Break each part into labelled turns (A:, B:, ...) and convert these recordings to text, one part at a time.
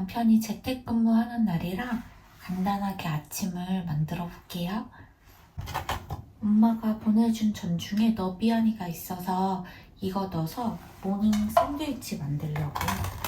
A: 남편이 재택근무하는 날이라 간단하게 아침을 만들어 볼게요. 엄마가 보내준 전 중에 너비아니가 있어서 이거 넣어서 모닝 샌드위치 만들려고요.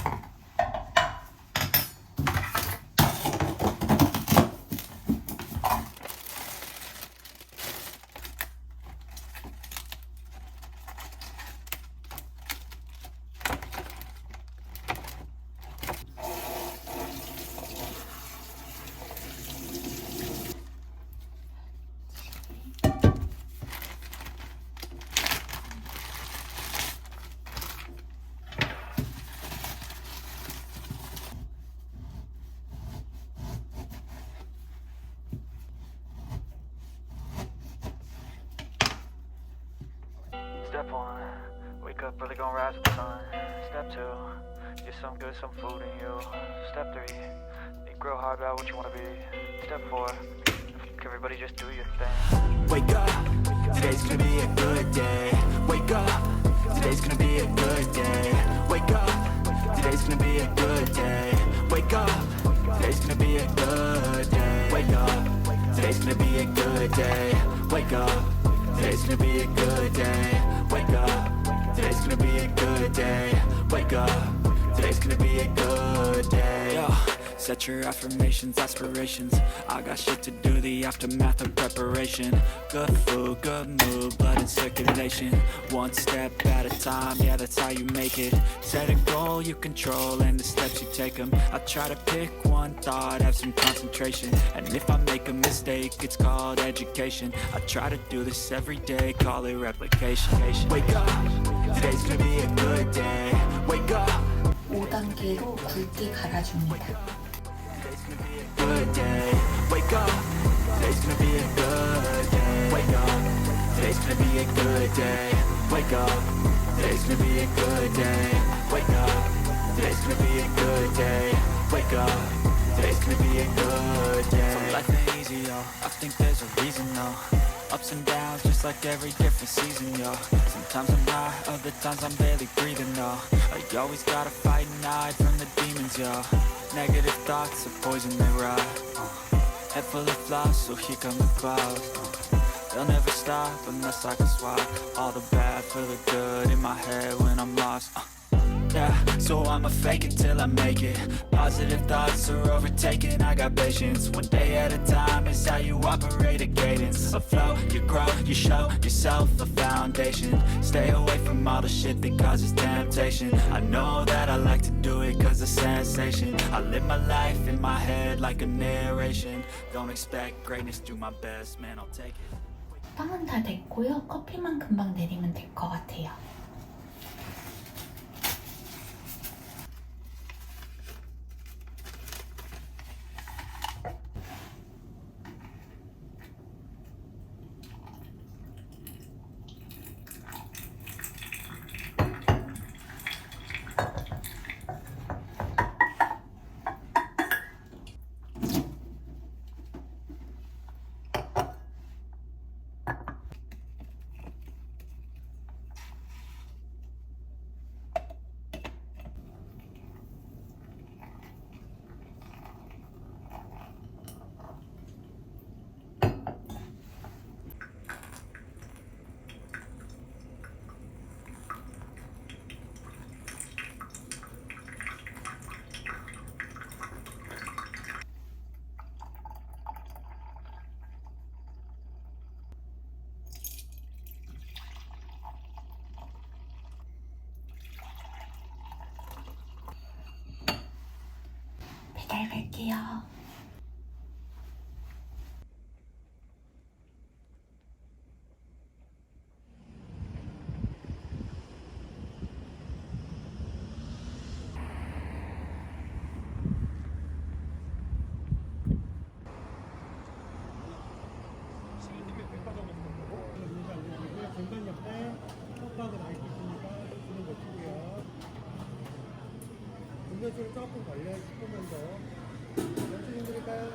B: Step 1, wake up early, gonna rise with the sun. Step 2, get some good, some food in you. Step 3, think real hard about what you wanna be. Step 4, everybody just do your thing.
C: Wake up, today's gonna be a good day. Wake up, today's gonna be a good day. Wake up, today's gonna be a good day. Wake up, today's gonna be a good day. Wake up, today's gonna be a good day. Wake up, today's gonna be a good day. Wake up, today's gonna be a good day. Wake up, today's gonna be a good day. Yo, set your affirmations, aspirations. I got shit to do, the aftermath of preparation. Good food, good mood, blood in circulation. One step at a time, yeah, that's how you make it. Set a goal you control and the steps you take them. I try to pick one thought, have some concentration. And if I make a mistake, it's called education. I try to do this every day, call it replication. Wake up, today's gonna be a good day. Wake up,
A: 5단계로 굵게 갈아줍니다.
C: good day. Wake up, today's gonna be a good day. Wake up, today's gonna be a good day. Wake up, today's gonna be a good day. Wake up, today's gonna be a good day. Wake up, today's gonna be a good day. So life ain't easy, yo. I think there's a reason, though. Ups and downs, just like every different season, yo. Sometimes I'm high, other times I'm barely breathing, though. I always gotta fight and hide from the demons, yo. Negative thoughts are poison, they rot. Head full of flies, so here come the clouds. They'll never stop unless I can swap all the bad for the good in my head when I'm lost. Yeah, so I'ma fake it till I make it. Positive thoughts are overtaken, I got patience. One day at a time is how you operate a cadence. A flow, you grow, you show yourself a foundation. Stay away from all the shit that causes temptation. I know that I like to do it cause it's sensation. I live my life in my head like a narration. Don't expect greatness, do my best, man, I'll take it.
A: 빵은 다 됐고요. 커피만 금방 내리면 될 것 같아요. 배달 갈게요.
D: 중간 옆에 컵밥을 알고 있으니까 주는 거 치고요. 음료수를 조금 걸려 싶으면서 연수님 드릴까요?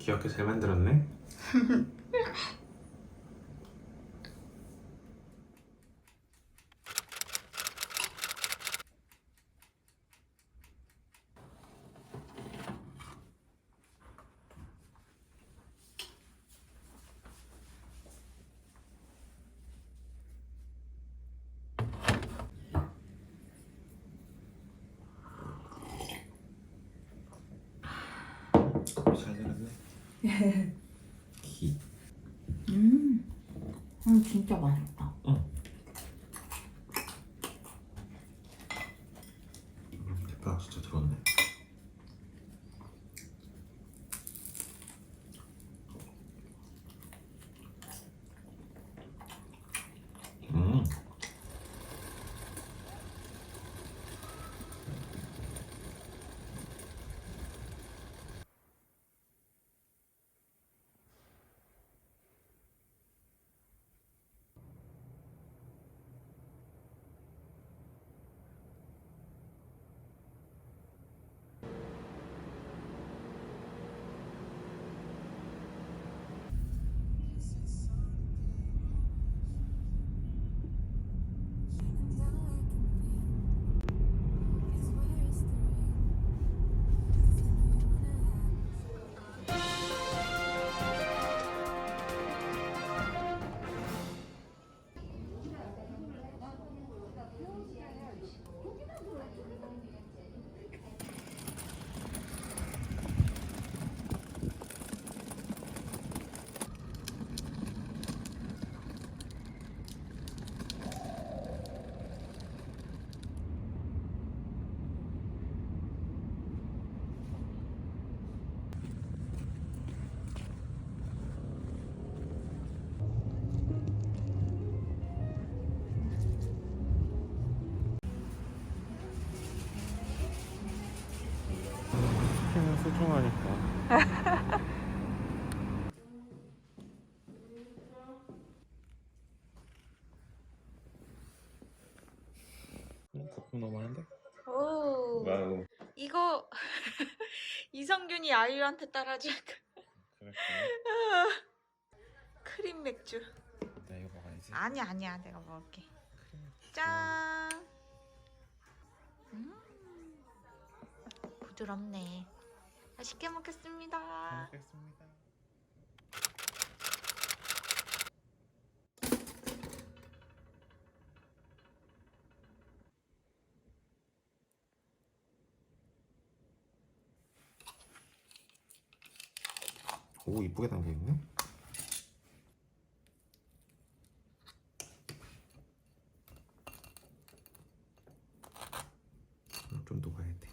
E: 귀엽게 잘 만들었네. 잘 되었네. 기.
A: 진짜 맛있다.
E: 대파가 진짜 들었네. 소중하니까. 거품 너무 많은데?
A: 오.
E: 와우.
A: 이거 이성균이 아이유한테 따라줄까?
E: 그래.
A: 크림 맥주.
E: 나 이거 먹어야지.
A: 아니야 내가 먹을게. 짠. 부드럽네. 맛있게 먹겠습니다.
E: 먹겠습니다. 오, 이쁘게 담겨있네. 좀 녹아야 돼.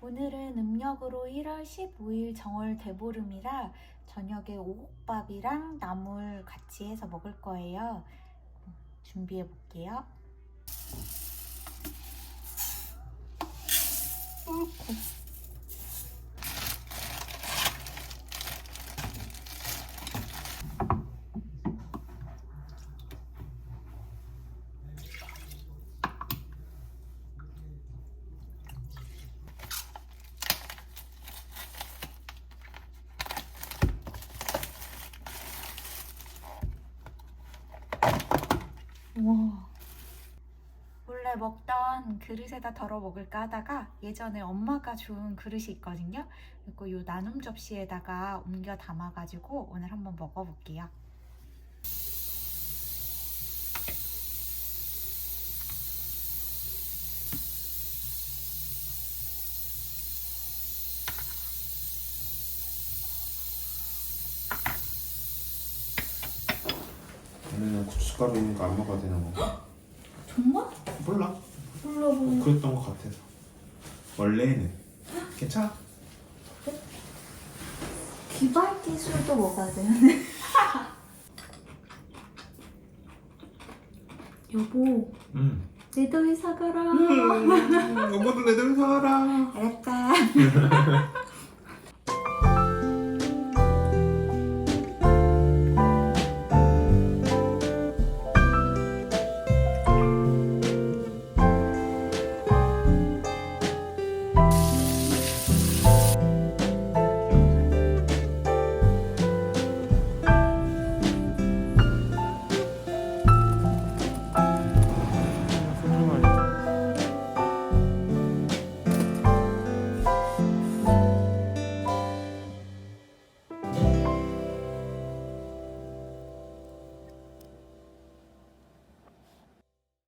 A: 오늘은 음력으로 1월 15일 정월대보름이라 저녁에 오곡밥이랑 나물 같이 해서 먹을 거예요. 준비해 볼게요. 우와. 원래 먹던 그릇에다 덜어 먹을까 하다가 예전에 엄마가 준 그릇이 있거든요. 그리고 이 나눔 접시에다가 옮겨 담아가지고 오늘 한번 먹어볼게요.
E: 원래는 고춧가루 있는 거 안 먹어야 되나 건가?
A: 정말?
E: 몰라.
A: 몰라 몰라.
E: 그랬던 것 같아서. 원래는 괜찮아.
A: 기발 기술도 먹어야 되는데. 여보, 내 더위 사가라.
E: 여보도 내 돈 사라.
A: 알았다.